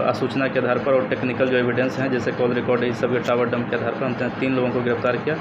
आसूचना के आधार पर और टेक्निकल जो एविडेंस हैं जैसे कॉल रिकॉर्ड इस सब के टावर डंप के आधार पर हमने 3 लोगों को गिरफ्तार किया।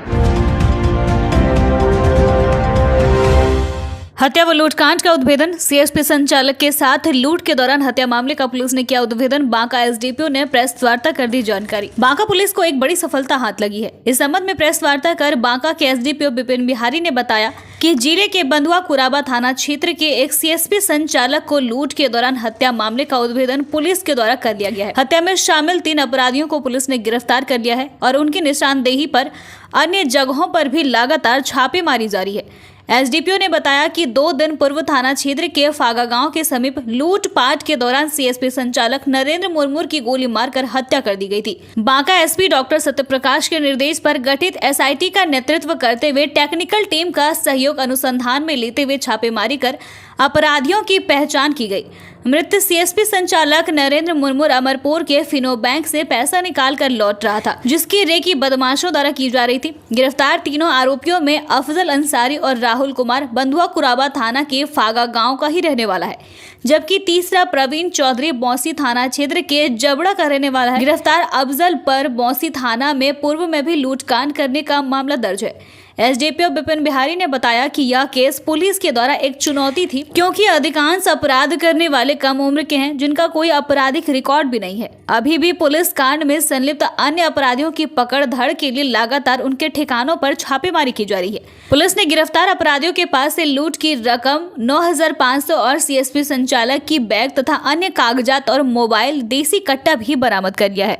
हत्या व लूटकांड का उद्भेदन। सीएसपी संचालक के साथ लूट के दौरान हत्या मामले का पुलिस ने किया उद्भेदन। बांका एसडीपीओ ने प्रेस वार्ता कर दी जानकारी। बांका पुलिस को एक बड़ी सफलता हाथ लगी है। इस संबंध में प्रेस वार्ता कर बांका के एसडीपीओ विपिन बिहारी ने बताया कि जिले के बंधुआ कुराबा थाना क्षेत्र के एक सीएसपी संचालक को लूट के दौरान हत्या मामले का उद्भेदन पुलिस के द्वारा कर लिया गया है। हत्या में शामिल 3 अपराधियों को पुलिस ने गिरफ्तार कर लिया है और उनकी निशानदेही पर अन्य जगहों पर भी लगातार छापेमारी जारी है। एसडीपीओ ने बताया कि 2 दिन पूर्व थाना क्षेत्र के फागा गांव के समीप लूटपाट के दौरान सीएसपी संचालक नरेंद्र मुर्मू की गोली मारकर हत्या कर दी गई थी। बांका एसपी डॉक्टर सत्यप्रकाश के निर्देश पर गठित एसआईटी का नेतृत्व करते हुए टेक्निकल टीम का सहयोग अनुसंधान में लेते हुए छापेमारी कर अपराधियों की पहचान की गई। मृत सीएसपी संचालक नरेंद्र मुर्मू अमरपुर के फिनो बैंक से पैसा निकाल कर लौट रहा था, जिसकी रेकी बदमाशों द्वारा की जा रही थी। गिरफ्तार तीनों आरोपियों में अफजल अंसारी और राहुल कुमार बंधुआ कुराबा थाना के फागा गांव का ही रहने वाला है, जबकि तीसरा प्रवीण चौधरी बौंसी थाना क्षेत्र के जबड़ा का रहने वाला है। गिरफ्तार अफजल पर बौंसी थाना में पूर्व में भी लूटकांड करने का मामला दर्ज है। एसडीपीओ विपिन बिहारी ने बताया कि यह केस पुलिस के द्वारा एक चुनौती थी, क्योंकि अधिकांश अपराध करने वाले कम उम्र के हैं, जिनका कोई आपराधिक रिकॉर्ड भी नहीं है। अभी भी पुलिस कांड में संलिप्त अन्य अपराधियों की पकड़ धड़ के लिए लगातार उनके ठिकानों पर छापेमारी की जा रही है। पुलिस ने गिरफ्तार अपराधियों के पास से लूट की रकम 9,500 और सीएसपी संचालक की बैग तथा अन्य कागजात और मोबाइल देसी कट्टा भी बरामद कर लिया है।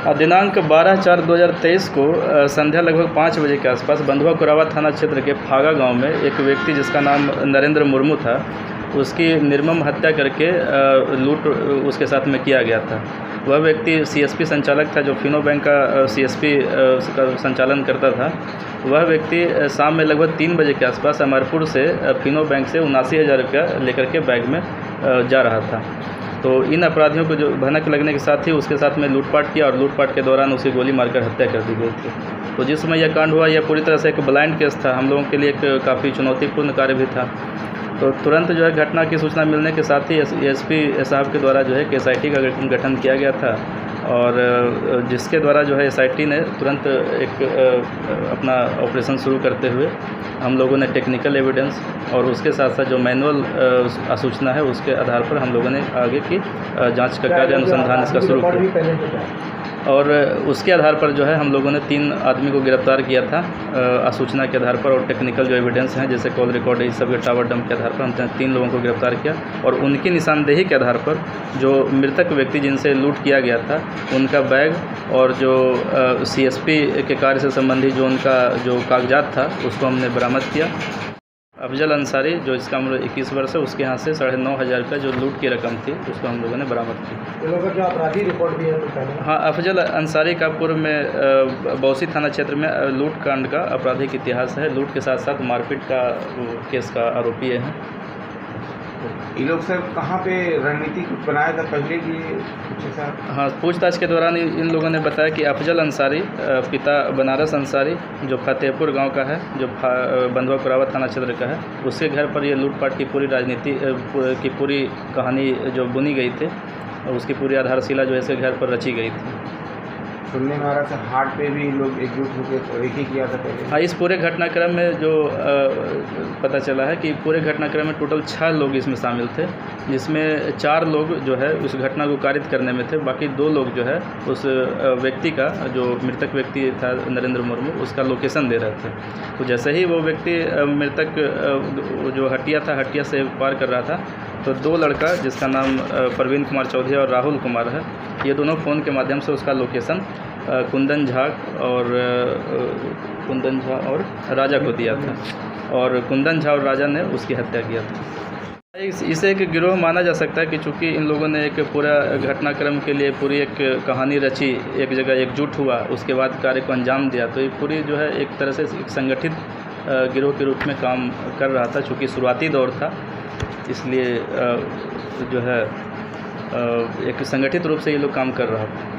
दिनांक 12/4/2023 को संध्या लगभग 5 बजे के आसपास बंधुआ कुराबा थाना क्षेत्र के फागा गांव में एक व्यक्ति जिसका नाम नरेंद्र मुर्मू था, उसकी निर्मम हत्या करके लूट उसके साथ में किया गया था। वह व्यक्ति सीएसपी संचालक था जो फिनो बैंक का सीएसपी का संचालन करता था। वह व्यक्ति शाम में लगभग 3 बजे के आसपास अमरपुर से फिनो बैंक से 79,000 रुपया लेकर के बैग में जा रहा था। तो इन अपराधियों को जो भनक लगने के साथ ही उसके साथ में लूटपाट किया और लूटपाट के दौरान उसे गोली मारकर हत्या कर दी गई थी। तो जिस समय यह कांड हुआ, यह पूरी तरह से एक ब्लाइंड केस था, हम लोगों के लिए एक काफ़ी चुनौतीपूर्ण कार्य भी था। तो तुरंत जो है घटना की सूचना मिलने के साथ ही एसपी साहब के द्वारा जो है एसआईटी का गठन किया गया था और जिसके द्वारा जो है एसआईटी ने तुरंत एक अपना ऑपरेशन शुरू करते हुए हम लोगों ने टेक्निकल एविडेंस और उसके साथ साथ जो मैनुअल आसूचना है उसके आधार पर हम लोगों ने आगे की जांच का कार्य अनुसंधान इसका शुरू किया और उसके आधार पर जो है हम लोगों ने 3 आदमी को गिरफ्तार किया था आसूचना के आधार पर और टेक्निकल जो एविडेंस हैं जैसे कॉल रिकॉर्ड इस सब के टावर डंप के आधार पर हमने 3 लोगों को गिरफ्तार किया और उनकी निशानदेही के आधार पर जो मृतक व्यक्ति जिनसे लूट किया गया था उनका बैग और जो सीएसपी के कार्य से संबंधित जो उनका जो कागजात था उसको हमने बरामद किया। अफजल अंसारी जो इसका उम्र 21 वर्ष है, उसके यहाँ से 9,500 का जो लूट की रकम थी उसको हम लोगों ने बरामद की। इन लोगों का जो आपराधिक रिकॉर्ड भी है हाँ, अफजल अंसारी का पूर्व में बौंसी थाना क्षेत्र में लूट कांड का आपराधिक इतिहास है। लूट के साथ साथ मारपीट का केस का आरोपी है। ये लोग सर कहाँ पे रणनीति बनाया था पहले की कुछ ऐसा? हाँ, पूछताछ के दौरान इन लोगों ने बताया कि अफजल अंसारी पिता बनारस अंसारी जो फतेहपुर गांव का है, जो बंधुआ कुराबा थाना क्षेत्र का है, उसके घर पर ये लूटपाट की पूरी राजनीति की पूरी कहानी जो बुनी गई थी उसकी पूरी आधारशिला जो है इसके घर पर रची गई थी। सुनने में आ रहा था हाट पे भी लोग एकजुट होकर एक ही किया था पहले। हाँ, इस पूरे घटनाक्रम में जो पता चला है कि पूरे घटनाक्रम में टोटल 6 लोग इसमें शामिल थे, जिसमें 4 लोग जो है उस घटना को कारित करने में थे, बाकी 2 लोग जो है उस व्यक्ति का जो मृतक व्यक्ति था नरेंद्र मुर्मू उसका लोकेशन दे रहे थे। तो जैसे ही वो व्यक्ति मृतक जो हटिया था, हटिया से पार कर रहा था तो 2 लड़का जिसका नाम प्रवीण कुमार चौधरी और राहुल कुमार है, ये दोनों फ़ोन के माध्यम से उसका लोकेशन कुंदन झा और राजा को दिया था और कुंदन झा और राजा ने उसकी हत्या किया था। इसे एक गिरोह माना जा सकता है कि चूँकि इन लोगों ने एक पूरा घटनाक्रम के लिए पूरी एक कहानी रची, एक जगह एकजुट हुआ, उसके बाद कार्य को अंजाम दिया, तो ये पूरी जो है एक तरह से एक संगठित गिरोह के रूप में काम कर रहा था। चूँकि शुरुआती दौर था इसलिए जो है एक संगठित रूप से ये लोग काम कर रहा था।